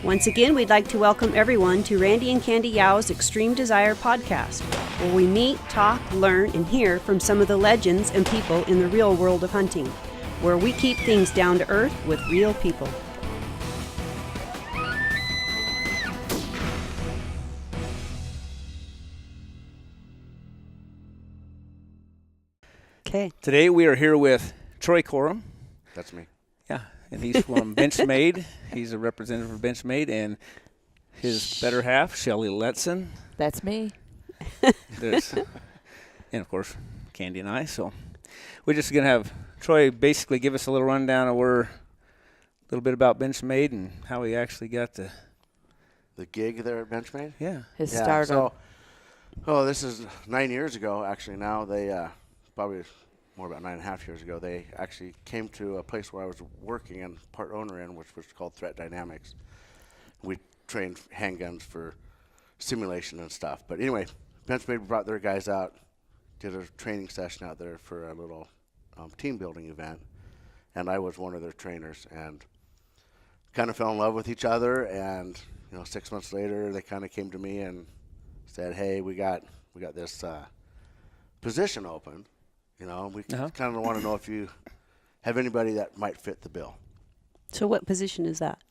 Once again, we'd like to welcome everyone to Randy and Candy Yao's Extreme Desire podcast, where we meet, talk, learn, and hear from some of the legends and people in the real world of hunting, where we keep things down to earth with real people. Okay. Today we are here with Troy Corum. That's me. Yeah, and he's from Benchmade. He's a representative for Benchmade, and his better half, Shelly Letson. That's me. And of course, Candy and I. So we're just going to have Troy basically give us a little rundown of a little bit about Benchmade and how he actually got the gig there at Benchmade. Yeah. His stardom. So, this is 9 years ago. Actually, now they probably more about 9.5 years ago. They actually came to a place where I was working and part owner in, which was called Threat Dynamics. We trained handguns for simulation and stuff. But anyway, Benchmade brought their guys out, did a training session out there for a little team building event, and I was one of their trainers, and kind of fell in love with each other. And 6 months later, they kind of came to me and said, "Hey, we got this position open. We kind of want to know if you have anybody that might fit the bill." So what position is that?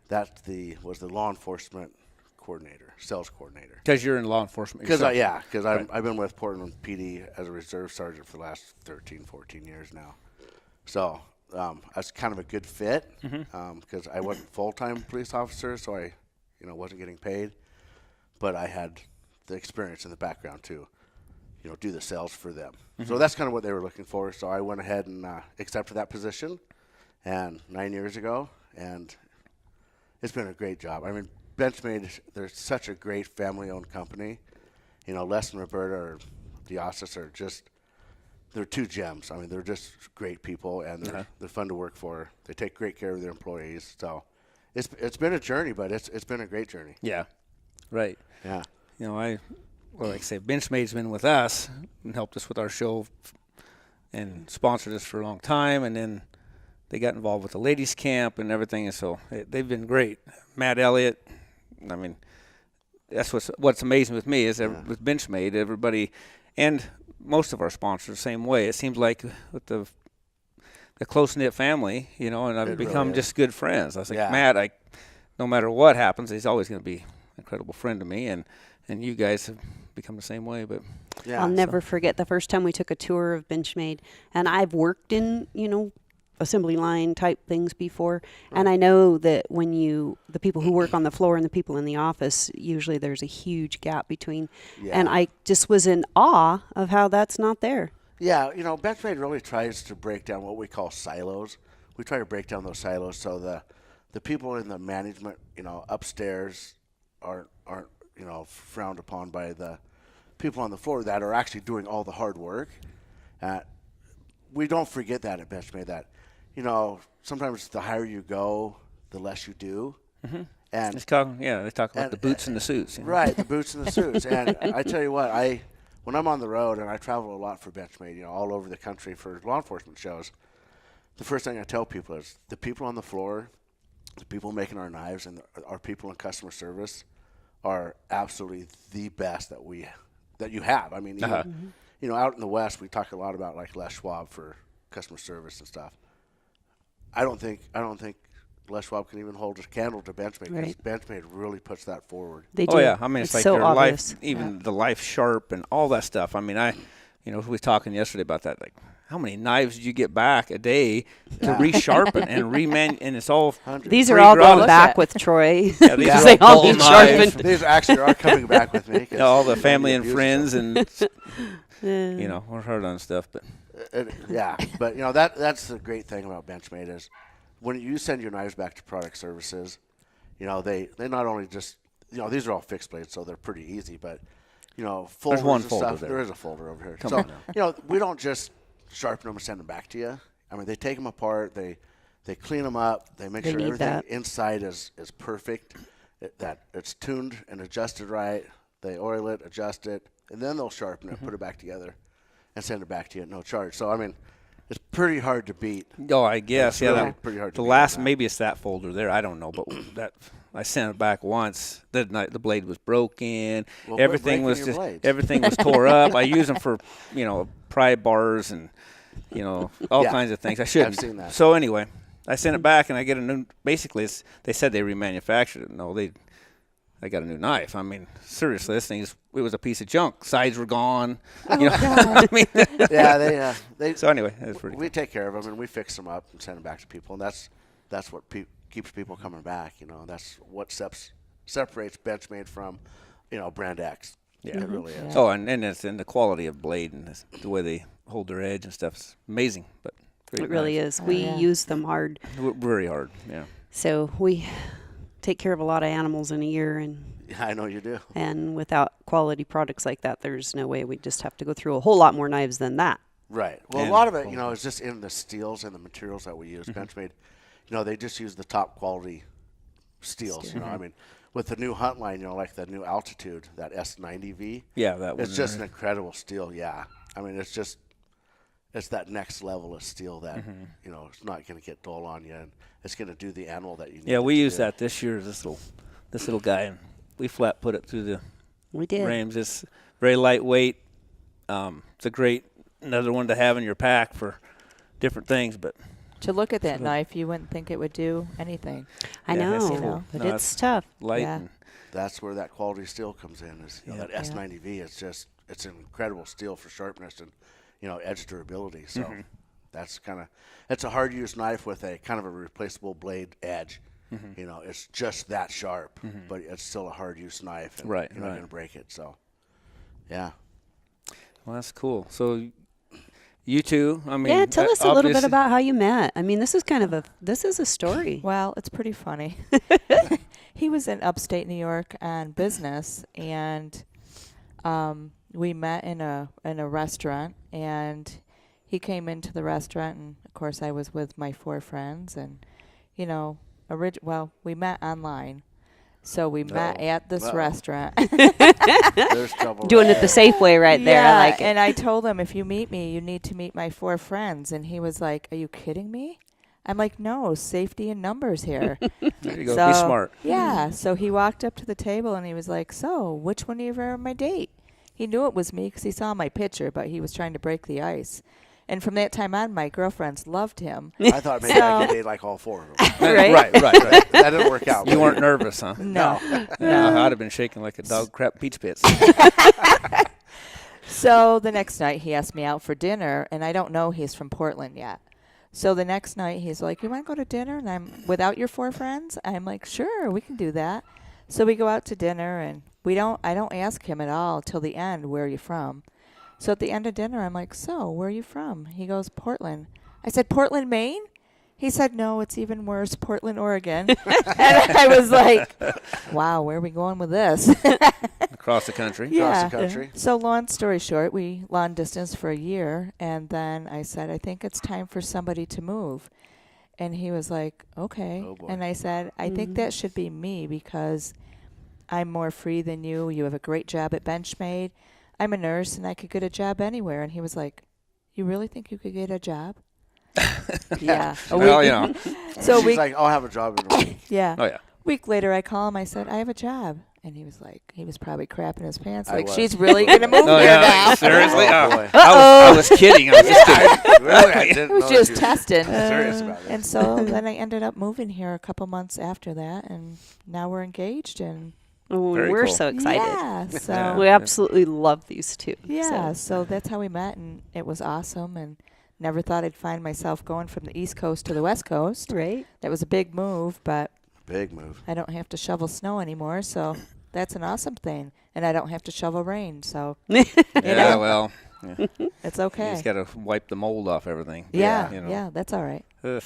That was the law enforcement coordinator, sales coordinator. Because you're in law enforcement yourself. Because I've been with Portland PD as a reserve sergeant for the last 13, 14 years now. So that's kind of a good fit because I wasn't full-time police officer, so I wasn't getting paid. But I had the experience in the background to do the sales for them. So that's kind of what they were looking for. So I went ahead and accepted that position, and 9 years ago, and it's been a great job. I mean, Benchmade, they're such a great family-owned company. Les and Roberta or Diosas are they're two gems. I mean, they're just great people, and they're fun to work for. They take great care of their employees. So it's been a journey, but it's been a great journey. Yeah, right. Yeah. Like I say, Benchmade's been with us and helped us with our show and sponsored us for a long time, and then they got involved with the ladies' camp and everything, and so they've been great. Matt Elliott, I mean, that's what's amazing with me is with Benchmade, everybody, and most of our sponsors the same way. It seems like with the close-knit family, and I've become just good friends. I was like, Matt, no matter what happens, he's always going to be an incredible friend to me, and you guys have become the same way. But I'll never forget the first time we took a tour of Benchmade, and I've worked in, assembly line type things before. Right. And I know that when the people who work on the floor and the people in the office, usually there's a huge gap between. Yeah. And I just was in awe of how that's not there. Yeah. Benchmade really tries to break down what we call silos. We try to break down those silos so the people in the management, upstairs aren't frowned upon by the people on the floor that are actually doing all the hard work. We don't forget that at Benchmade that, sometimes the higher you go, the less you do. Mm-hmm. And they talk about the boots and the suits. Right, the boots and the suits. And I tell you what, when I'm on the road and I travel a lot for Benchmade, all over the country for law enforcement shows, the first thing I tell people is the people on the floor, the people making our knives, and our people in customer service are absolutely the best that you have. I mean, out in the West, we talk a lot about like Les Schwab for customer service and stuff. I don't think Les Schwab can even hold a candle to Benchmade because Benchmade really puts that forward. They do. Oh yeah, I mean it's like so their obvious. Life, even the Life Sharp and all that stuff. I mean, we were talking yesterday about that. Like, how many knives did you get back a day to resharpen and and it's all these are all going back with Troy. Yeah, these they all need sharpened. These actually are coming back with me. All the family and friends and we're hard on stuff, but but that's the great thing about Benchmade is when you send your knives back to product services, they not only just these are all fixed blades, so they're pretty easy, but folders there's one and folder stuff. there. There is a folder over here. Come so on now. We don't just sharpen them and send them back to you. I mean, they take them apart, they clean them up, they make sure everything inside is perfect, that it's tuned and adjusted right. They oil it, adjust it, and then they'll sharpen it, put it back together, and send it back to you at no charge. So I mean, it's pretty hard to beat. Oh, I guess It's really pretty hard to the beat last that. maybe it's that folder there. I don't know, but that I sent it back once. The blade was broken. Well, Everything quit was breaking just your blades. everything was tore up. I use them for pry bars and all Yeah. kinds of things. I shouldn't. I've seen that. So anyway, I sent it back and I get a new. Basically, they said they remanufactured it. No, I got a new knife. I mean, seriously, it was a piece of junk. Sides were gone. Oh, God. God. I mean, Yeah, they. so anyway, that's pretty. We take care of them and we fix them up and send them back to people, and that's what keeps people coming back. That's what separates Benchmade from, brand X. Yeah. It really is. Yeah. Oh, and it's in the quality of blade and the way they hold their edge and stuff is amazing. But It really is. Oh, We yeah. use them hard. very hard. Yeah. So we take care of a lot of animals in a year, I know you do. and without quality products like that, there's no way. We just have to go through a whole lot more knives than that. Right. Well, And- a lot of it, is just in the steels and the materials that we use. Benchmade, they just use the top quality steels. I mean, with the new hunt line, like the new Altitude, that S90V. Yeah, that was It's just an incredible steel. Yeah. I mean, it's that next level of steel that it's not going to get dull on you, and it's going to do the animal that you need. Yeah, we it to used do. that this year. This little guy, and we flat put it through the We did. rams. It's very lightweight. It's another one to have in your pack for different things. But To look at that knife, you wouldn't think it would do anything. I Yeah, it's know, cool. but No, it's tough. light. Yeah. And, That's where that quality steel comes in. Is that Yeah. S90V? It's an incredible steel for sharpness and edge durability. So it's a hard use knife with a kind of a replaceable blade edge. It's just that sharp, but it's still a hard use knife, and Right, you're not right. going to break it. So, yeah. well, that's cool. So you two, I mean, Yeah, tell us a little bit obviously- about how you met. I mean, this is a story. Well, it's pretty funny. He was in upstate New York on business, and we met in a restaurant, and he came into the restaurant, and of course I was with my 4 friends, and we met online. So we met at this restaurant. There's trouble. Doing right it the safe way right there. Yeah, I like it. and I told him, if you meet me, you need to meet my 4 friends. And he was like, are you kidding me? I'm like, no, safety in numbers here. There you go. So, Be smart. Yeah. So he walked up to the table and he was like, so which one of you are my date? He knew it was me because he saw my picture, but he was trying to break the ice. And from that time on, my girlfriends loved him. I thought maybe I could date like all 4 of them. Right? right. That didn't work out. You weren't nervous, huh? No. I'd have been shaking like a dog crap peach pits. So the next night he asked me out for dinner, and I don't know he's from Portland yet. So the next night he's like, you want to go to dinner? And I'm without your 4 friends? I'm like, sure, we can do that. So we go out to dinner, and I don't ask him at all till the end, where are you from? So at the end of dinner, I'm like, so where are you from? He goes, Portland. I said, Portland, Maine? He said, no, it's even worse, Portland, Oregon. And I was like, wow, where are we going with this? Across the country. Across the country. So long story short, we long distance for a year, and then I said, I think it's time for somebody to move. And he was like, okay. Oh, boy. And I said, I think that should be me because I'm more free than you. You have a great job at Benchmade. I'm a nurse, and I could get a job anywhere. And he was like, you really think you could get a job? Yeah. Well, So She's like, I'll have a job in a week. yeah. Oh, yeah. Week later, I call him. I said, I have a job. And he was probably crapping his pants. I Like, was. she's really going to move Oh, here yeah. now. Seriously? Oh, Oh. boy. I was kidding. I was just kidding. Really? I didn't It was know just that you testing. were serious about it. And so then I ended up moving here a couple months after that, and now we're engaged. And Oh, Very we're cool. so excited. yeah, so We absolutely love these two. yeah, so that's how we met, and it was awesome. And never thought I'd find myself going from the East Coast to the West Coast. Right? That was a big move, but Big move. I don't have to shovel snow anymore, so that's an awesome thing. And I don't have to shovel rain, so Yeah, know? well, yeah. it's You okay. just got to wipe the mold off everything. Yeah, You know. yeah, that's all right. Ugh.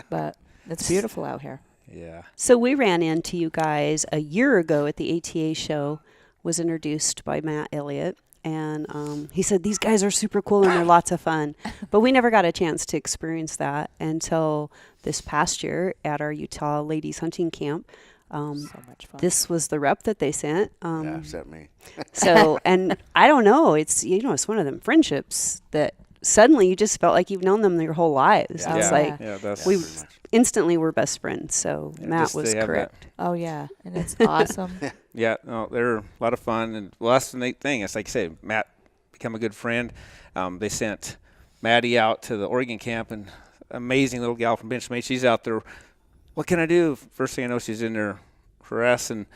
But it's beautiful out here. Yeah. So we ran into you guys a year ago at the ATA show, was introduced by Matt Elliott. And he said, these guys are super cool and they're lots of fun. But we never got a chance to experience that until this past year at our Utah ladies hunting camp. So much fun. This was the rep that they sent. Yeah, except me. So, and I don't know, it's, it's one of them friendships that suddenly you just felt like you've known them your whole lives. Yeah. It's Yeah. like Yeah, that's we pretty much. instantly were best friends. So Yeah, Matt just was they have that- correct. Oh yeah, and it's awesome. Yeah, no, they're a lot of fun, and well, that's the neat thing. It's like I say, Matt become a good friend. They sent Maddie out to the Oregon camp, and amazing little gal from Benchmade. She's out there. What can I do? First thing I know, she's in there harassing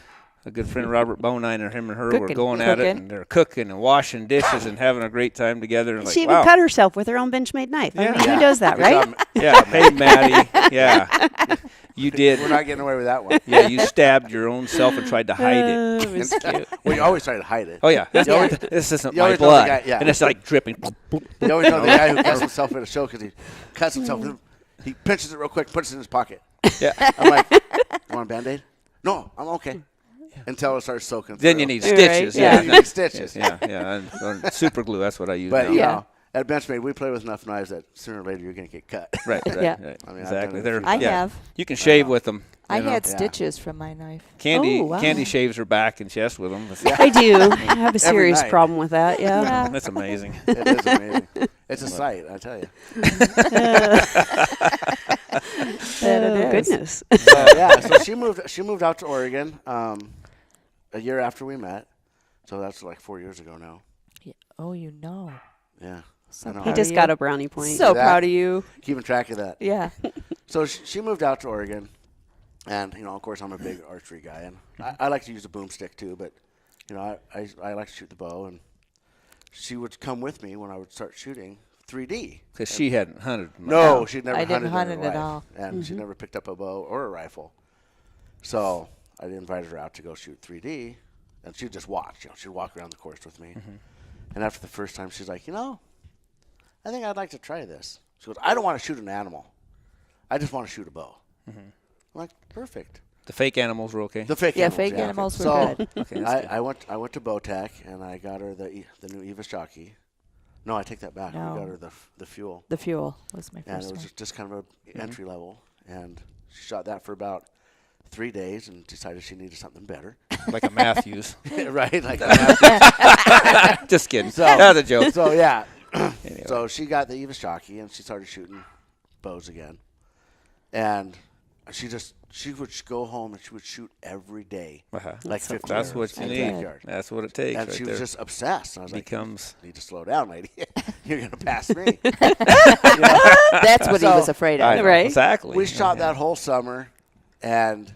a good friend, Robert Bonine, and him and her were Cooking. going at it, Cooking. and they're cooking and washing dishes and having a great time together. And She like, even wow. cut herself with her own Benchmade knife. I Yeah. mean, who does that, Good right? job. Yeah, hey Maddie. Yeah, you did. We're not getting away with that one. Yeah, you stabbed your own self and tried to hide it. It was cute. Well, you always try to hide it. Oh yeah, You always- this isn't you my always know the blood, guy- yeah. and it's like dripping. You always know the guy who cuts himself in a show because he cuts himself. He pinches it real quick, puts it in his pocket. Yeah. I'm like, you want a Band-Aid? No, I'm okay. Until it starts soaking Then through. you need Right. stitches. Yeah. You need stitches. Yeah, yeah. And super glue. That's what I use But now. you Yeah. know, at Benchmade, we play with enough knives that sooner or later you're going to get cut. Right. Yeah. Right. I mean, I've Exactly. done it a They're, few I yeah. have. You can shave know. with them. I you know. had Yeah. stitches from my knife. Candy. Oh, wow. Candy shaves her back and chest with them. I do. I have a serious night. problem with that. Yeah. Yeah. That's amazing. It is amazing. It's a sight, I tell you. That it is. Goodness. So yeah, so she moved out to Oregon a year after we met. So that's like 4 years ago now. Yeah. Oh, you know. Yeah. So I know. He proud just of got you. a brownie point. So That- proud of you. Keeping track of that. Yeah. So she moved out to Oregon, and you know, of course, I'm a big archery guy, and I like to use a boomstick too. But you know, I like to shoot the bow, and she would come with me when I would start shooting 3D. Because she hadn't hunted. much. No, she'd never I didn't hunted in her hunt it at life, all. and she never picked up a bow or a rifle. So I invited her out to go shoot 3D, and she'd just watch. You know, she'd walk around the course with me. And after the first time, she's like, you know, I think I'd like to try this. She goes, I don't want to shoot an animal. I just want to shoot a bow. I'm like, perfect. The fake animals were okay. The fake Yeah, animals. fake okay. animals were So good. Okay, that's I went to Bowtech, and I got her the new Eva Shockey. No, I take that back. No. We got her the Fuel. The Fuel was my And first it was one. just kind of an entry level. And she shot that for about 3 days and decided she needed something better. like a Matthews. Right? Like Just kidding. So- That was a joke. So, yeah. Anyway. So she got the Eva Shockey, and she started shooting bows again. And she would go home and she would shoot every day. Uh-huh. Like 50 That's yards, what you 50 need. yards. That's what it takes. And right she there. was just obsessed. And I was like, becomes. you need to slow down, lady. You're going to pass me. That's what he So- was afraid I of. know, Right. Exactly. We shot Yeah. that whole summer, and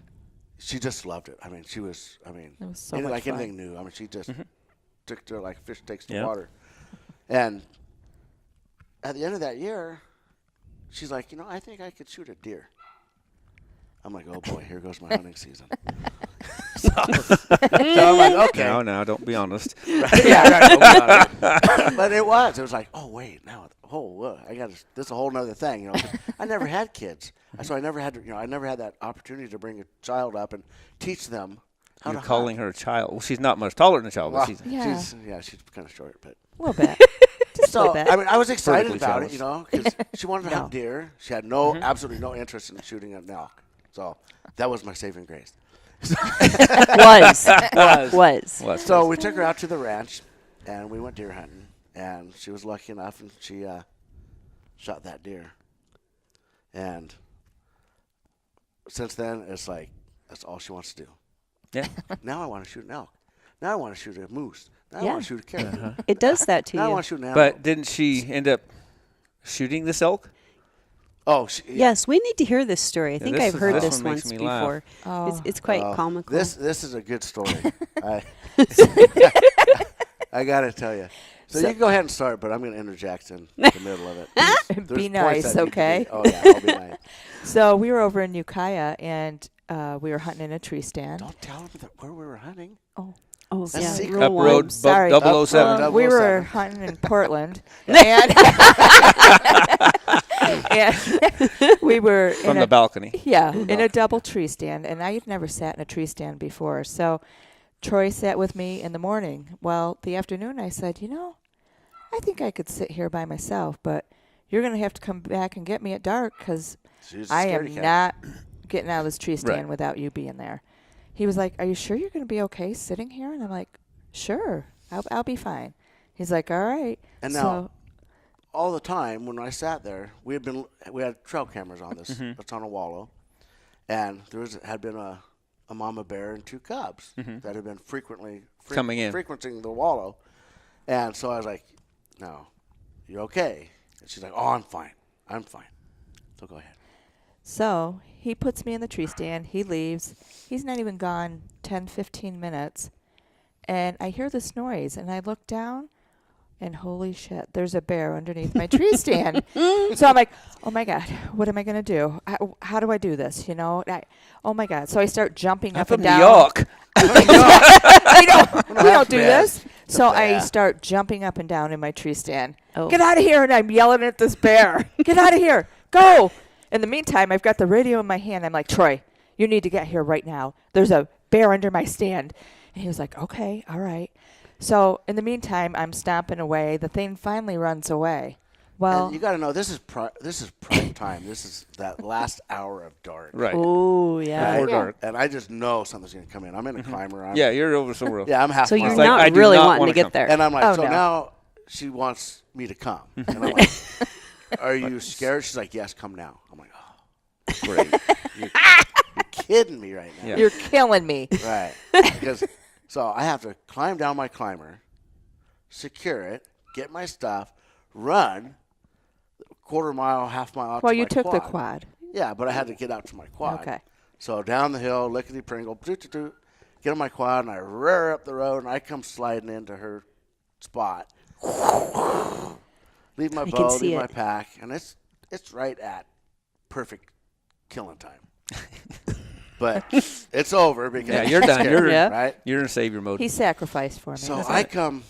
she just loved it. I mean, she was, It was so any- much like fun. anything new. I mean, she just took to it like a fish takes to Yeah. water. And at the end of that year, she's like, you know, I think I could shoot a deer. I'm like, oh boy, here goes my hunting season. so I'm like, okay. No, don't be honest. Yeah, right, but it was like, oh wait, now, I got this is a whole nother thing, you know. 'Cause I never had kids, so I never had, I never had that opportunity to bring a child up and teach them how You're to calling hunt. her a child. Well, she's not much taller than a child, Well, but she's. Yeah. she's kind of short, but A little bit. Just a so little bit. I mean, I was excited Vertically about it, challenged. you know, because she wanted to hunt deer. She had absolutely no interest in shooting an elk, so that was my saving grace. Was. So we took her out to the ranch, and we went deer hunting, and she was lucky enough, and she shot that deer. And since then, it's like that's all she wants to do. Yeah. Now I want to shoot an elk. Now I want to shoot a moose. Now I Yeah. want to shoot a caribou. It does that to Now I you. want to shoot an animal. But didn't she end up shooting this elk? oh, Yes, we need to hear this story. I think this I've is- heard this this one makes once me laugh. before. Oh. It's quite comical. This is a good story. I got to tell you. So you can go ahead and start, but I'm going to interject in the middle of it. There's Be points nice, that need to be- okay? Oh, yeah, I'll be nice. So we were over in Ukiah, and we were hunting in a tree stand. Don't tell them where we were hunting. oh, That's yeah. secret. Rule Up one. road Sorry. 007. Up We were 007. hunting in Portland, and, and we were From in the a, balcony. yeah, in a double tree stand, and I had never sat in a tree stand before. So Troy sat with me in the morning. Well, the afternoon I said, you know, I think I could sit here by myself, but you're going to have to come back and get me at dark because She's a I scaredy am cat. not getting out of this tree stand Right. without you being there. He was like, are you sure you're going to be okay sitting here? And I'm like, sure, I'll be fine. He's like, all right. And so, now, all the time when I sat there, we had trail cameras on this. It's on a wallow, and had been a mama bear and 2 cubs that had been coming in, frequenting the wallow. And so I was like, "No, you okay?" And she's like, "Oh, I'm fine. I'm fine." So go ahead. So he puts me in the tree stand. He leaves. He's not even gone 10, 15 minutes. And I hear this noise, and I look down, and holy shit, there's a bear underneath my tree stand. So I'm like, oh, my God, what am I going to do? How do I do this? You know, oh, my God. So I start jumping up and down. Yuck. we don't do this. So I start jumping up and down in my tree stand. Oh. Get out of here. And I'm yelling at this bear. Get out of here. Go. In the meantime, I've got the radio in my hand. I'm like, Troy, you need to get here right now. There's a bear under my stand. And he was like, okay, all right. So in the meantime, I'm stomping away. The thing finally runs away. Well, and you got to know, this is prime time. This is that last hour of dark. Right. Oh, yeah. Before dark. And I just know something's going to come in. I'm in a climber. Yeah, you're over somewhere else. Yeah, I'm half So mile. you're like, I not do really not wanting wanna to get come. there. And I'm like, Oh, so no. now she wants me to come. And I'm like, are you scared? She's like, yes, come now. I'm like, oh, great. You're kidding me right now. Yeah. you're killing me. Right. Because so I have to climb down my climber, secure it, get my stuff, run quarter mile, half mile out Well, to you my took quad. the quad. Yeah, but I had to get out to my quad. Okay. So down the hill, lickety pringle, get on my quad, and I rear up the road, and I come sliding into her spot. Leave my I can bow, see leave my it. pack, and it's right at perfect killing time. But it's over because Yeah, you're done. You're Yeah. right. You're in savior mode. He sacrificed for me. So I come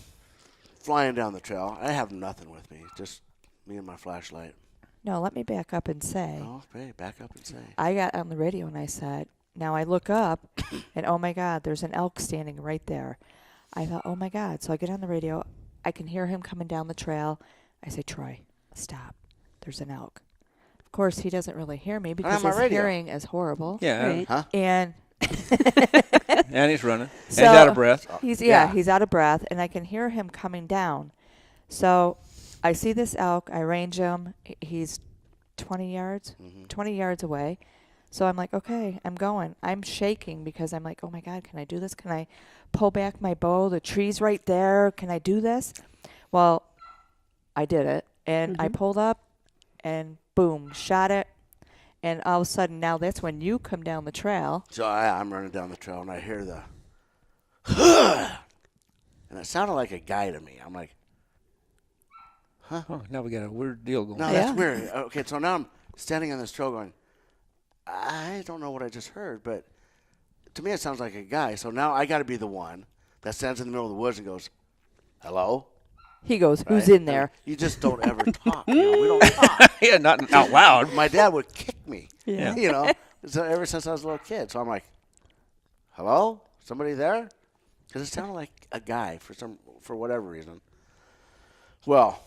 flying down the trail. I have nothing with me, just me and my flashlight. No, let me back up and say. Oh, hey, back up and say. I got on the radio and I said, now I look up and oh my God, there's an elk standing right there. I thought, oh my God. So I get on the radio. I can hear him coming down the trail. I say, Troy, stop. There's an elk. Of course, he doesn't really hear me because my his radio. hearing is horrible. Yeah. Right. Huh? And And he's running. And So- he's out of breath. he's Yeah. he's out of breath and I can hear him coming down. So I see this elk. I range him. He's 20 yards, 20 yards away. So I'm like, okay, I'm going. I'm shaking because I'm like, oh my God, can I do this? Can I pull back my bow? The tree's right there. Can I do this? Well, I did it. And I pulled up and boom, shot it. And all of a sudden, now that's when you come down the trail. So I'm running down the trail, and I hear the, and it sounded like a guy to me. I'm like, Oh, now we got a weird deal going. no, on. that's Yeah. weird. Okay, so now I'm standing on this trail going, I don't know what I just heard, but to me it sounds like a guy. So now I got to be the one that stands in the middle of the woods and goes, hello? He goes, who's Right? in there? You just don't ever talk. You know, we don't talk. Yeah, not out loud. My dad would kick me. Yeah. You know, so ever since I was a little kid. So I'm like, hello? Somebody there? Because it sounded like a guy for whatever reason. Well,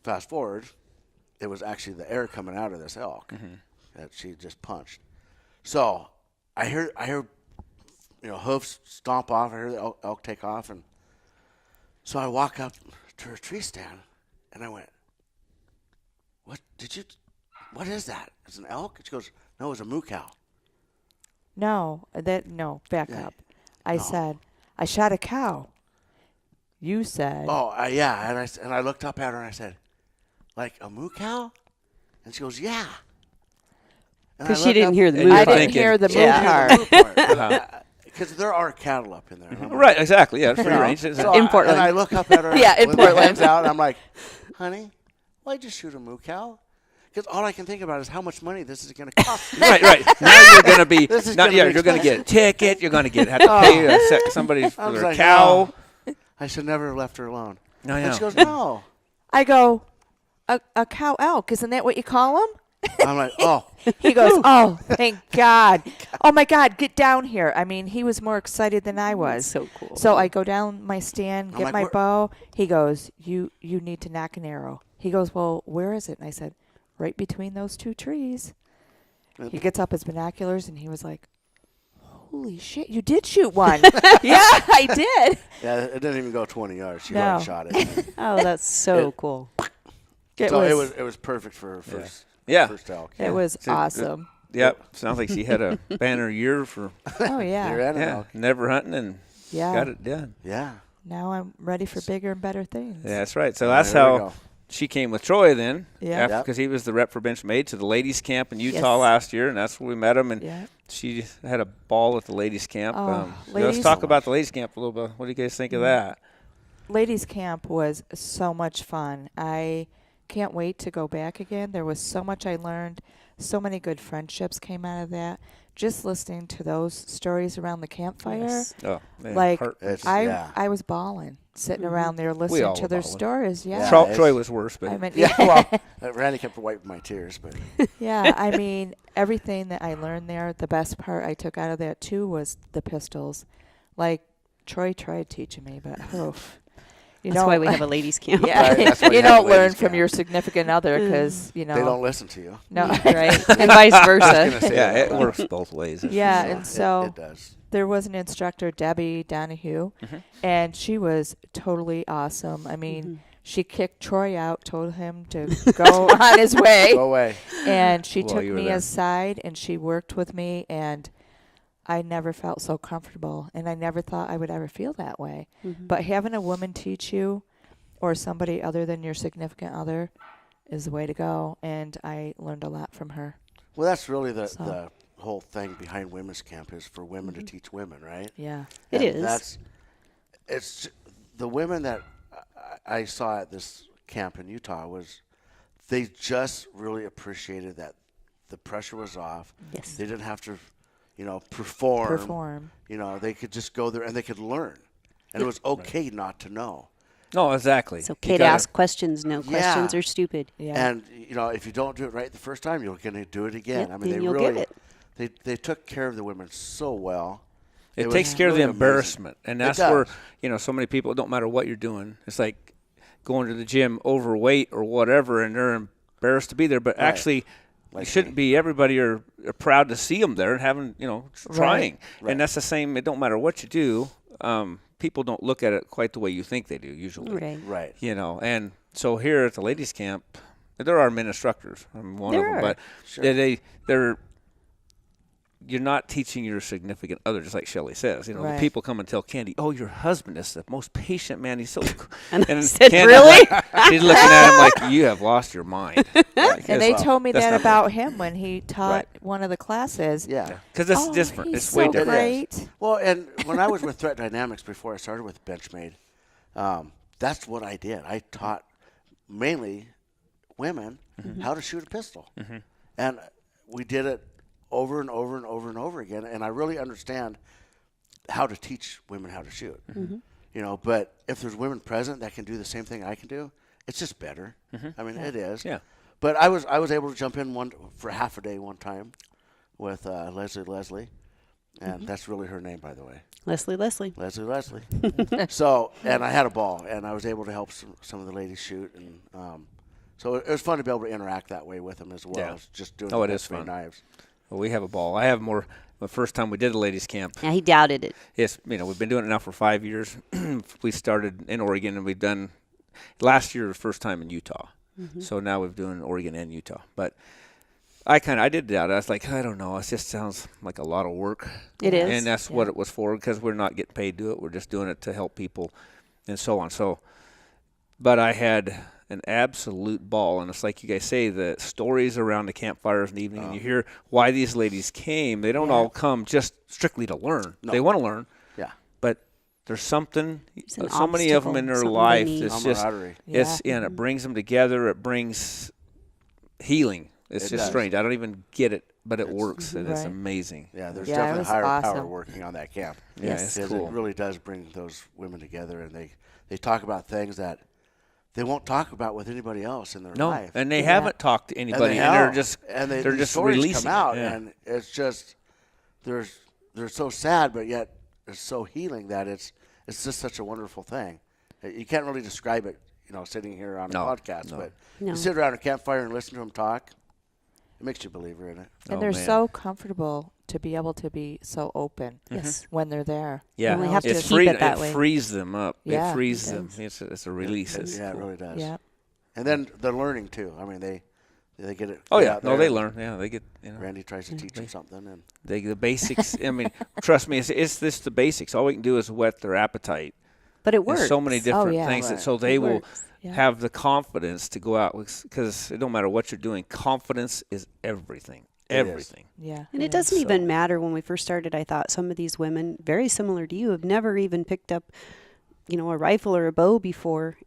fast forward, it was actually the air coming out of this elk that she just punched. So I hear hoofs stomp off. I hear the elk take off, and so I walk up to her tree stand, and I went, what is that? It's an elk? She goes, no, it's a moo cow. No, back Yeah. up. I said, I shot a cow. You said, Oh, yeah. And I looked up at her and I said, like a moo cow? And she goes, yeah. Because she didn't hear the And moo you're I part. didn't thinking- hear the Yeah, moo part. because there are cattle up in there. And I'm like, Right, exactly. Yeah, it's free you know, range. so In Portland. And I look up at her Yeah, in with my Portland. hands out, and I'm like, honey, why'd you shoot a moo cow? Because all I can think about is how much money this is going to cost you. Right. Now you're gonna be. This is Now, gonna yeah, be you're gonna get a expensive. ticket. You're gonna have to pay somebody I for was their like, cow. no, I should never have left her alone. No, I And know. she goes, no. I go, a cow elk, isn't that what you call them? I'm like, oh. He goes, oh, thank God. Oh, my God, get down here. I mean, he was more excited than I was. So cool. So I go down my stand, I'm get like, my "Where-" bow. He goes, you need to knock an arrow. He goes, well, where is it? And I said, right between those two trees. He gets up his binoculars, and he was like, holy shit, you did shoot one. Yeah, I did. Yeah, it didn't even go 20 yards. She No. already shot it. Oh, that's so It- cool. it was perfect for her first elk. It was So, awesome. Yep. Sounds like she had a banner year for Oh yeah. Deer and an elk. never hunting and Yeah. got it done. Yeah. Now I'm ready for bigger and better things. Yeah, that's right. So There that's we how go. she came with Troy then. Yeah. Yep. Because he was the rep for Benchmade to the ladies' camp in Utah Yes. last year, and that's where we met him. And Yeah. she had a ball at the ladies' camp. Oh, Let's ladies- talk about the ladies' camp a little bit. What do you guys think of that? Ladies camp was so much fun. I can't wait to go back again. There was so much I learned. So many good friendships came out of that. Just listening to those stories around the campfire. Yes. Oh, man, Like It's, I was bawling sitting around there listening all to were their bawling. stories. Yeah. Yeah. Troy was worse, but I mean, Yeah, well, Randy kept wiping my tears, but yeah, I mean, everything that I learned there, the best part I took out of that too was the pistols. Like Troy tried teaching me, but you That's know, why we have a ladies' camp. yeah, Right, that's why you you have don't a learn ladies' from camp. your significant other because you know they don't listen to you. no, Right. And vice gonna versa. say yeah, that. it works both ways. Yeah, So and so it does. there was an instructor, Debbie Donahue, and she was totally awesome. I mean, she kicked Troy out, told him to go on his way. Go away. And she While took you were me there. aside and she worked with me, and I never felt so comfortable, and I never thought I would ever feel that way. But having a woman teach you, or somebody other than your significant other, is the way to go, and I learned a lot from her. Well, that's really the So- whole thing behind women's camp is for women to teach women, right? Yeah. It And is. It's the women that I saw at this camp in Utah was they just really appreciated that the pressure was off. Yes. They didn't have to, perform. Perform. They could just go there and they could learn, and it was okay not to know. No, exactly. It's You okay to gotta- ask questions. No questions Yeah. are stupid. Yeah. And if you don't do it right the first time, you're going to do it again. Yep, I mean, then they you'll really get they took care of the women so well. It was takes care of the really amazing. embarrassment, and It that's does. where so many people, it don't matter what you're doing. It's like going to the gym overweight or whatever, and they're embarrassed to be there. But Right. actually, Like it shouldn't me. be. Everybody are proud to see them there and having trying. Right. And that's the same. It don't matter what you do. People don't look at it quite the way you think they do usually. Right. Right. And so here at the ladies' camp, there are men instructors. I'm one There of them, are. but Sure. they're you're not teaching your significant other, just like Shelly says. The Right. people come and tell Candy, "Oh, your husband is the most patient man. He's so." And I and said, Candy's "Really?" like- she's looking at him like, "You have lost your mind." And they told me that's that not about him when he taught Right. one of the classes. Yeah. because it's Oh, different. he's It's so way different. great. Well, and when I was with Threat Dynamics before I started with Benchmade, that's what I did. I taught mainly women how to shoot a pistol, and we did it over and over and over and over again. And I really understand how to teach women how to shoot. But if there's women present that can do the same thing I can do, it's just better. I mean, it is. Yeah. But I was able to jump in for half a day one time with Leslie, and that's really her name, by the way. Leslie. Leslie. So, and I had a ball, and I was able to help some of the ladies shoot, and so it was fun to be able to interact that way with them as well Yeah. as just doing Oh, the it is Benchmade fun. knives. Well, we have a ball. I have more. The first time we did the ladies' camp, Yeah, he doubted it. Yes, we've been doing it now for 5 years. We started in Oregon, and we've done last year the first time in Utah. So now we've doing Oregon and Utah. But I did that. I was like, I don't know. It just sounds like a lot of work. It is. And that's what it was for, because we're not getting paid to do it. We're just doing it to help people and so on. So, but I had an absolute ball. And it's like you guys say, the stories around the campfires in the evening, and you hear why these ladies came. They don't all come just strictly to learn. No. They want to learn. Yeah. But there's something, an so many of them in their obstacle, life. something they It's need. just, Camaraderie. and it brings them together. It brings healing. It's It just does. strange. I don't even get it, but it works, and it's Right. amazing. Yeah, there's Yeah, it definitely was higher power awesome. working on that camp. Yeah, it's Because cool. it really does bring those women together, and they talk about things that they won't talk about with anybody else in their No, life. and they Yeah. haven't talked to And anybody, they and they're help. just and they're these just stories releasing come out, it. Yeah. and it's just they're so sad, but yet it's so healing that it's just such a wonderful thing. You can't really describe it, sitting here on a No, podcast, no. but No. you sit around a campfire and listen to them talk. It makes you a believer in it. And Oh, they're man. so comfortable to be able to be so open Yes. when they're there. Yeah, And we have to it's keep it that it way. frees them up. Yeah, it frees it them. does. It's a release. It's Yeah, cool. it really does. Yeah. And then they're learning too. I mean, they get it. Oh get yeah, out no, there they and learn. Yeah, they get. Randy tries to teach them something, and The basics. I mean, trust me, it's this the basics. All we can do is whet their appetite. But it works. And so many different yeah. things, Right. so they It will works. Yeah. have the confidence to go out because it don't matter what you're doing. Confidence is everything. It is. Everything. Yeah. And it is. doesn't So- even matter. When we first started, I thought some of these women, very similar to you, have never even picked up, a rifle or a bow before.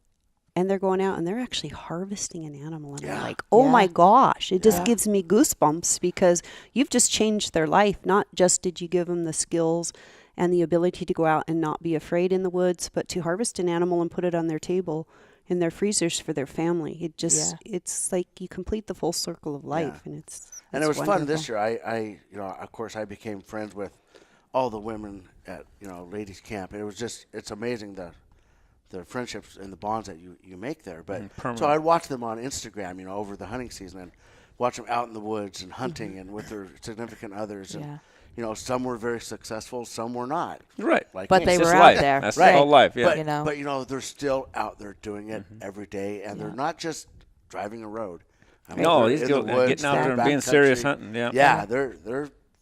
And they're going out and they're actually harvesting an animal. And Yeah. I'm like, oh my Yeah. gosh. It just Yeah. gives me goosebumps because you've just changed their life. Not just did you give them the skills and the ability to go out and not be afraid in the woods, but to harvest an animal and put it on their table in their freezers for their family. It's like you complete the full circle of life. And it was wonderful. fun this year. I of course, I became friends with all the women at ladies camp. It was it's amazing the friendships and the bonds that you make there. But so permanent. I'd watch them on Instagram, over the hunting season, and watch them out in the woods and hunting and with their significant others. And some were very successful, some were not. Right. Like But me. they It's were just out life. there. That's Right. all life. Yeah. But they're still out there doing it every day, and they're not just driving a road. I mean, No, they're he's in the woods, getting out they're there and being serious backcountry. hunting. Yeah. Yeah,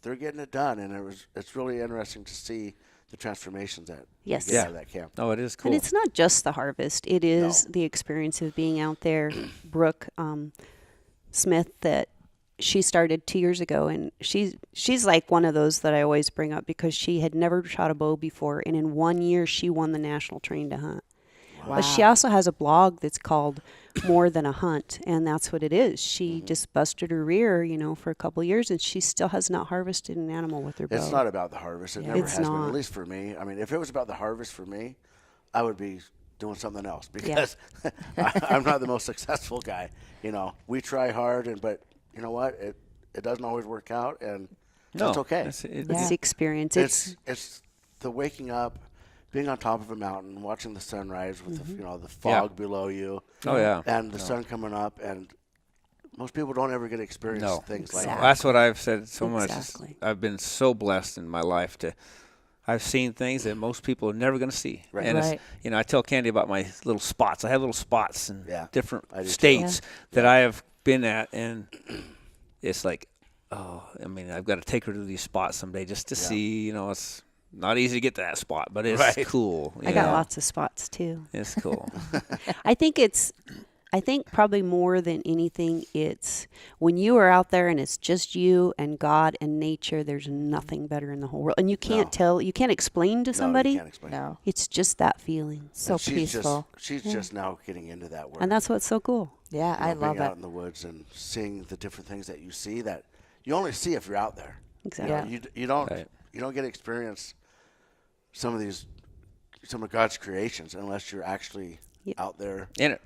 they're getting it done, and it's really interesting to see the transformations that Yes. you get Yeah. out of that camp. Oh, it is cool. And it's not just the harvest. It is No. the experience of being out there. Brooke Smith, that she started 2 years ago, and she's like one of those that I always bring up because she had never shot a bow before, and in 1 year she won the national train to hunt. Wow. But she also has a blog that's called More Than a Hunt, and that's what it is. She just busted her rear, for a couple of years, and she still has not harvested an animal with her bow. It's not about the harvest. It never It's has been, not. at least for me. I mean, if it was about the harvest for me, I would be doing something else because I'm not the most successful guy. We try hard, but you know what? It doesn't always work out, and that's okay. It's the experience. It's the waking up, being on top of a mountain, watching the sunrise with the fog below you. Oh, yeah. And the sun coming up, and most people don't ever get to experience things like that. That's what I've said so much. Exactly. I've been so blessed in my life I've seen things that most people are never going to see. Right. And Right. it's, I tell Candy about my little spots. I have little spots in different I do too. states that I have been at, and it's like, I've got to take her to these spots someday just to see, it's not easy to get to that spot, but it's cool. I got lots of spots too. It's cool. I think probably more than anything, it's when you are out there and it's just you and God and nature, there's nothing better in the whole world. And you can't you can't explain to somebody. No, you can't explain. No. It's just that feeling. So And peaceful. She's just now getting into that work. And that's what's so cool. Yeah, I love being out it. in the woods and seeing the different things that you see that you only see if you're out there. Exactly. Yeah. You don't Right. you don't get to experience some of God's creations unless you're actually out there In it.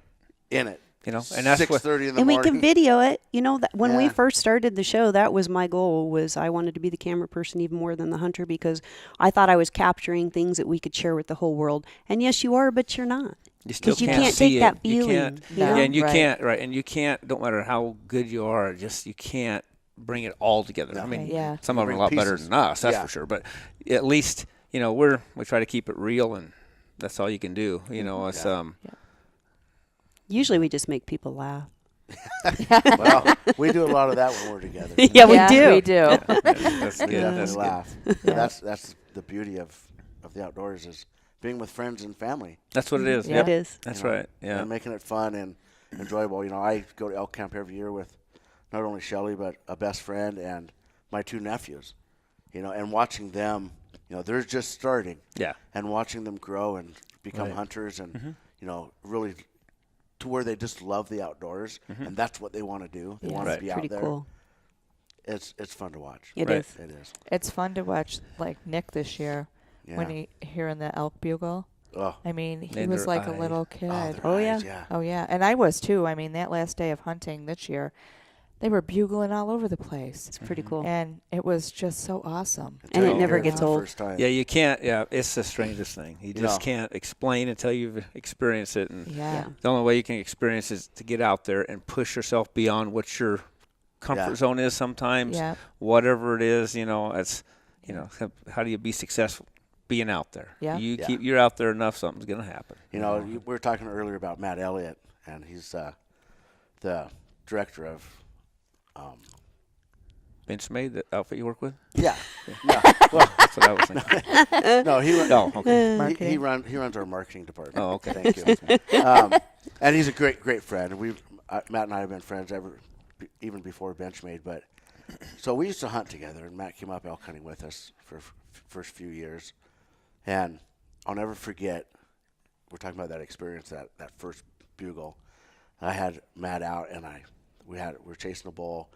in it. And that's what 6:30 in the And we morning. can video it. That when we Yeah. first started the show, that was my goal. Was I wanted to be the camera person even more than the hunter because I thought I was capturing things that we could share with the whole world. And yes, you are, but you're not. You still Because you can't can't see take it. that You feeling. can't. you know? No. And you Right. can't, right? And you can't. Don't matter how good you are, you can't bring it all together. I mean, Yeah. some of them are Bring a lot better pieces. than us, that's Yeah. for sure. But at least we try to keep it real, and that's all you can do. It's Usually we just make people laugh. Well, we do a lot of that when we're together. Yeah, we do. We do. that's We good. definitely That's good. laugh. That's the beauty of the outdoors is being with friends and family. That's what it is. Yeah. Yep. It is. That's you know, right. Yeah. And making it fun and enjoyable. I go to elk camp every year with not only Shelly but a best friend and my two nephews. And watching them, they're just starting. Yeah. And watching them grow and become Right. hunters and really to where they just love the outdoors and that's what they want to do. They Yeah. want Right. to be Pretty out there. cool. It's fun to watch. It Right. is. It is. It's fun to watch, like Nick this year when he hearing the elk bugle. Oh, I mean, he And was their like a eyes. little kid. their Oh, yeah. eyes, yeah. Oh yeah, and I was too. I mean, that last day of hunting this year, they were bugling all over the place, It's pretty cool. and it was just so awesome. And it Until you never hear gets for the old. first time. Yeah, you can't. Yeah, it's the strangest thing. You just No. can't explain until you've experienced it. And Yeah. the only way you can experience is to get out there and push yourself beyond what your comfort Yeah. zone is sometimes. Yeah. Whatever it is, it's, how do you be successful being out there? Yeah. You're out there enough, something's going to happen. We were talking earlier about Matt Elliott, and he's the director of. Benchmade, the outfit you work with? Yeah. No, well, That's what I was thinking. no, he Oh, okay. Marketing. he runs our marketing department. Oh, okay. Thank you. And he's a great friend. Matt and I have been friends even before Benchmade. But so we used to hunt together, and Matt came up elk hunting with us for first few years. And I'll never forget. We're talking about that experience, that first bugle. I had Matt out, and we were chasing a bull.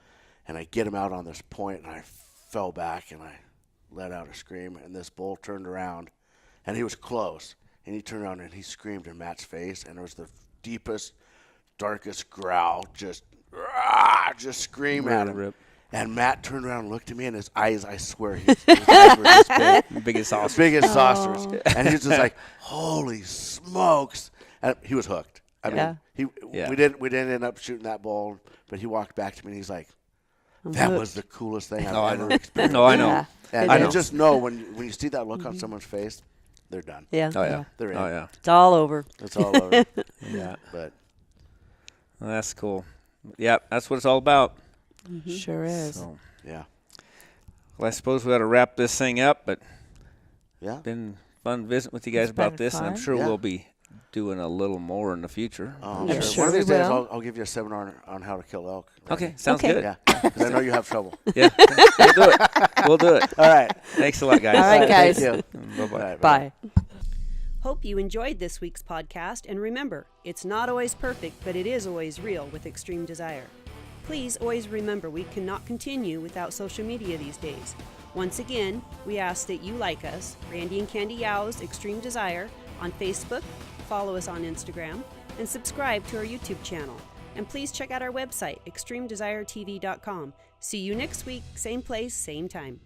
And I get him out on this point, and I fell back, and I let out a scream, and this bull turned around, and he was close, and he turned around, and he screamed in Matt's face, and it was the deepest, darkest growl, just scream at him. Rip. And Matt turned around and looked at me, and his eyes, I swear, his eyes were this big. Biggest saucer. Biggest saucers. And he was just like, holy smokes. And he was hooked. I mean, Yeah. we didn't end up shooting that bull, but he walked back to me, and he's like, that was the coolest thing I've ever experienced. No, I know. Yeah. And I you know. just know when you see that look on someone's face, they're done. Yeah. Oh, yeah. They're in. Oh, yeah. It's all over. It's all over. Yeah. But Well, that's cool. Yeah, that's what it's all about. Sure is. So, yeah, well, I suppose we ought to wrap this thing up, but yeah. been fun visiting with you guys It's about been this, and I'm fun. sure Yeah. we'll be doing a little more in the future. I'm Yeah, sure. sure One of these we days, will. I'll give you a seminar on how to kill elk. Okay, sounds Okay. good. Yeah, because I know you have trouble. Yeah, we'll do it. We'll do it. All right. Thanks a lot, guys. All right, guys. Thank you. Bye-bye. All right, Bye. Hope you enjoyed this week's podcast, and remember, it's not always perfect, but it is always real with Extreme Desire. Please always remember we cannot continue without social media these days. Once again, we ask that you like us, Randy and Candy Yao's Extreme Desire, on Facebook, follow us on Instagram, and subscribe to our YouTube channel. And please check out our website, extremedesiretv.com. See you next week, same place, same time.